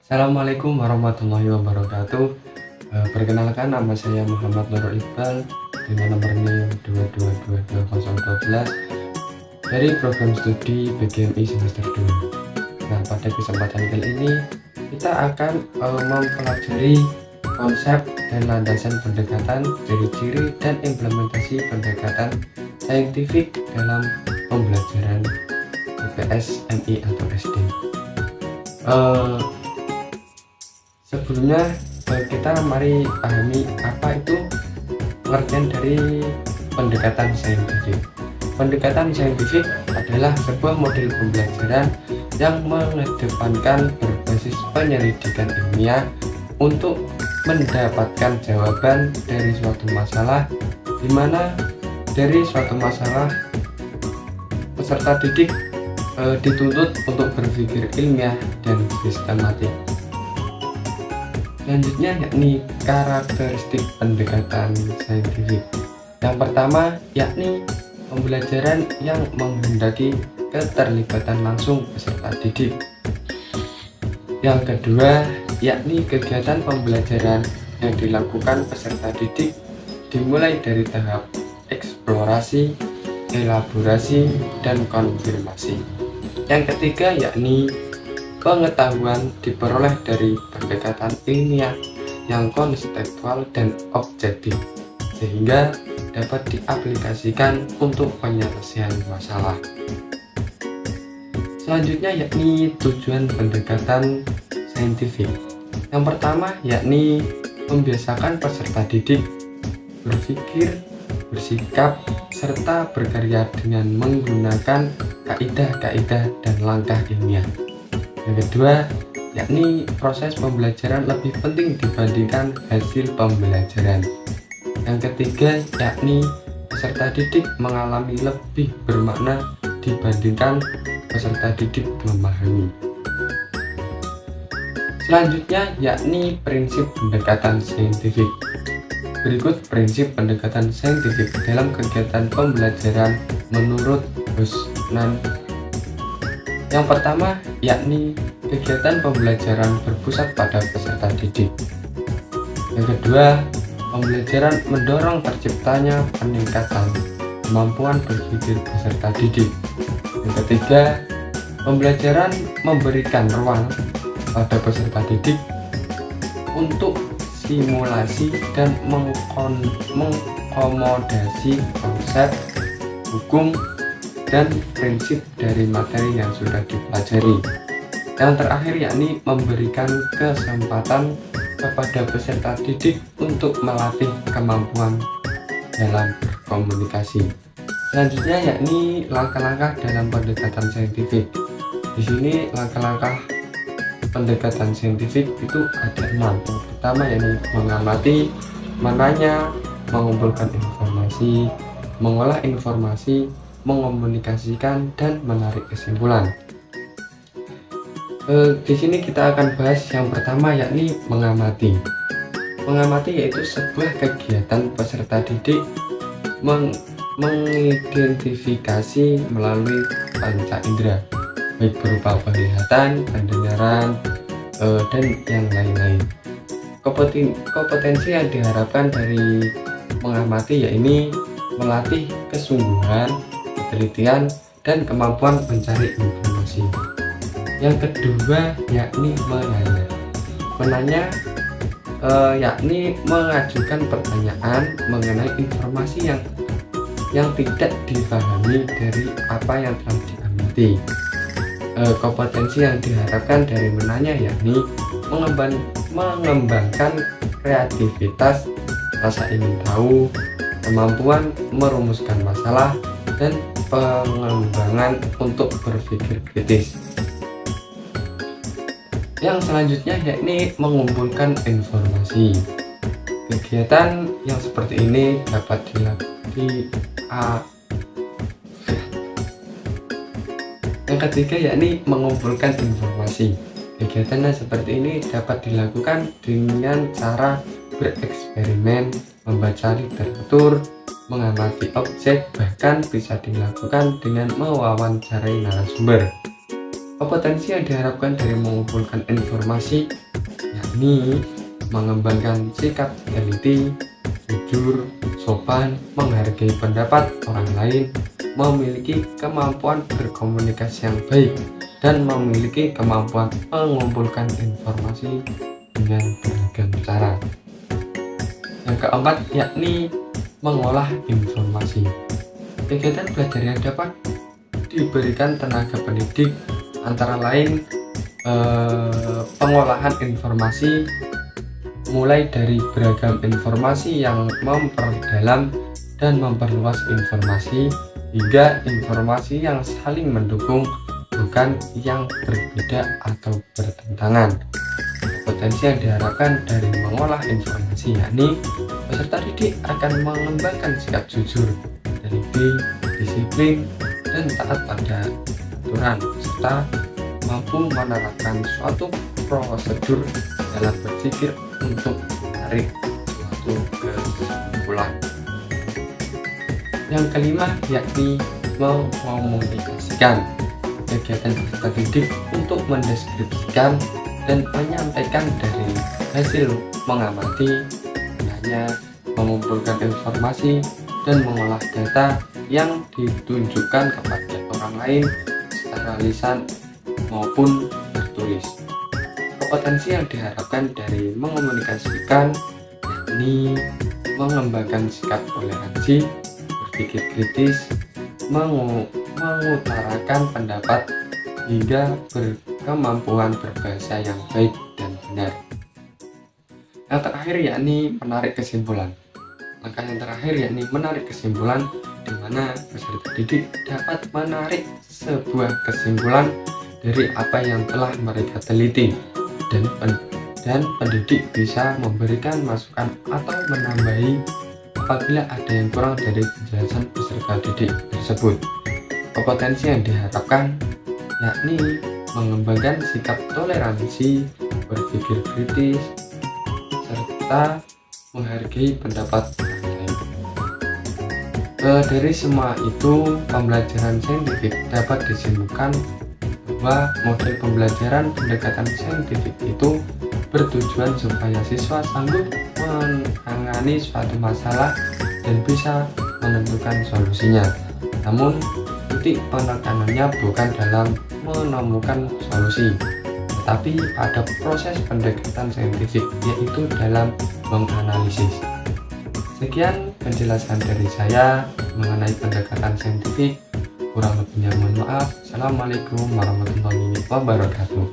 Assalamualaikum warahmatullahi wabarakatuh. Perkenalkan, nama saya Muhammad Nurul Iqbal dengan nomor NIM 2222012 dari program studi PGMI semester 2. Nah, pada kesempatan kali ini kita akan mempelajari konsep dan landasan pendekatan, ciri-ciri dan implementasi pendekatan saintifik dalam pembelajaran IPS, MI atau SD. Sebelumnya kita mari pahami apa itu pengertian dari pendekatan saintifik. Pendekatan saintifik adalah sebuah model pembelajaran yang mengedepankan berbasis penyelidikan ilmiah untuk mendapatkan jawaban dari suatu masalah, di mana dari suatu masalah peserta didik dituntut untuk berpikir ilmiah dan sistematik. Selanjutnya yakni karakteristik pendekatan saintifik. Yang pertama yakni pembelajaran yang menghendaki keterlibatan langsung peserta didik. Yang kedua yakni kegiatan pembelajaran yang dilakukan peserta didik dimulai dari tahap eksplorasi, elaborasi, dan konfirmasi. Yang ketiga yakni pengetahuan diperoleh dari pendekatan ilmiah yang konseptual dan objektif, sehingga dapat diaplikasikan untuk penyelesaian masalah. Selanjutnya yakni tujuan pendekatan saintifik. Yang pertama yakni membiasakan peserta didik berpikir, bersikap, serta berkarya dengan menggunakan kaidah-kaidah dan langkah ilmiah. Yang kedua yakni proses pembelajaran lebih penting dibandingkan hasil pembelajaran. Yang ketiga yakni peserta didik mengalami lebih bermakna dibandingkan peserta didik memahami. Selanjutnya yakni prinsip pendekatan saintifik. Berikut prinsip pendekatan saintifik dalam kegiatan pembelajaran menurut Husnan. Yang pertama yakni kegiatan pembelajaran berpusat pada peserta didik. Yang kedua, pembelajaran mendorong terciptanya peningkatan kemampuan berpikir peserta didik. Yang ketiga, pembelajaran memberikan ruang pada peserta didik untuk simulasi dan mengakomodasi konsep, hukum, dan prinsip dari materi yang sudah dipelajari. Yang terakhir yakni memberikan kesempatan kepada peserta didik untuk melatih kemampuan dalam berkomunikasi. Selanjutnya yakni langkah-langkah dalam pendekatan saintifik. Di sini langkah-langkah pendekatan saintifik itu ada 6. Yang pertama yakni mengamati, menanya, mengumpulkan informasi, mengolah informasi, mengomunikasikan, dan menarik kesimpulan. Di sini kita akan bahas yang pertama yakni mengamati. Mengamati yaitu sebuah kegiatan peserta didik mengidentifikasi melalui panca indera, baik berupa penglihatan, pendengaran, dan yang lain-lain. Kompetensi yang diharapkan dari mengamati yakni melatih kesungguhan, ketelitian, dan kemampuan mencari informasi. Yang kedua yakni menanya. Menanya yakni mengajukan pertanyaan mengenai informasi yang tidak dipahami dari apa yang telah diamati. Kompetensi yang diharapkan dari menanya yakni mengembangkan kreativitas, rasa ingin tahu, kemampuan merumuskan masalah, dan pengembangan untuk berpikir kritis. Yang selanjutnya yakni mengumpulkan informasi. Kegiatan yang seperti ini dapat dilakukan Yang ketiga yakni mengumpulkan informasi. Kegiatan yang seperti ini dapat dilakukan dengan cara bereksperimen, membaca literatur, mengamati objek, bahkan bisa dilakukan dengan mewawancarai narasumber. Kompetensi yang diharapkan dari mengumpulkan informasi yakni mengembangkan sikap teliti, jujur, sopan, menghargai pendapat orang lain, memiliki kemampuan berkomunikasi yang baik, dan memiliki kemampuan mengumpulkan informasi dengan beragam cara. Yang keempat yakni mengolah informasi. Kegiatan belajar yang dapat diberikan tenaga pendidik antara lain pengolahan informasi, mulai dari beragam informasi yang memperdalam dan memperluas informasi, hingga informasi yang saling mendukung, bukan yang berbeda atau bertentangan. Potensi yang diharapkan dari mengolah informasi yakni peserta didik akan mengembangkan sikap jujur, teliti, disiplin, dan taat pada aturan, serta mampu menerapkan suatu prosedur dalam berpikir untuk menarik suatu kesimpulan. Yang kelima yakni mengkomunikasikan. Kegiatan peserta didik untuk mendeskripsikan dan menyampaikan dari hasil mengamati, hanya mengumpulkan informasi dan mengolah data yang ditunjukkan kepada orang lain secara lisan maupun tertulis. Kompetensi yang diharapkan dari mengomunikasikan yakni mengembangkan sikap toleransi, berpikir kritis, mengutarakan pendapat, hingga berkemampuan berbahasa yang baik dan benar. Yang terakhir yakni menarik kesimpulan. Langkah yang terakhir yakni menarik kesimpulan, di mana peserta didik dapat menarik sebuah kesimpulan dari apa yang telah mereka teliti, dan pendidik bisa memberikan masukan atau menambahi apabila ada yang kurang dari penjelasan peserta didik tersebut. Kompetensi yang diharapkan yakni mengembangkan sikap toleransi, berpikir kritis, serta menghargai pendapat orang lain. Dari semua itu, pembelajaran saintifik dapat disimpulkan bahwa model pembelajaran pendekatan saintifik itu bertujuan supaya siswa sanggup menangani suatu masalah dan bisa menentukan solusinya. Namun, titik penekanannya bukan dalam menemukan solusi, tetapi pada proses pendekatan saintifik, yaitu dalam menganalisis. Sekian penjelasan dari saya mengenai pendekatan saintifik. Kurang lebihnya mohon maaf. Assalamualaikum warahmatullahi wabarakatuh.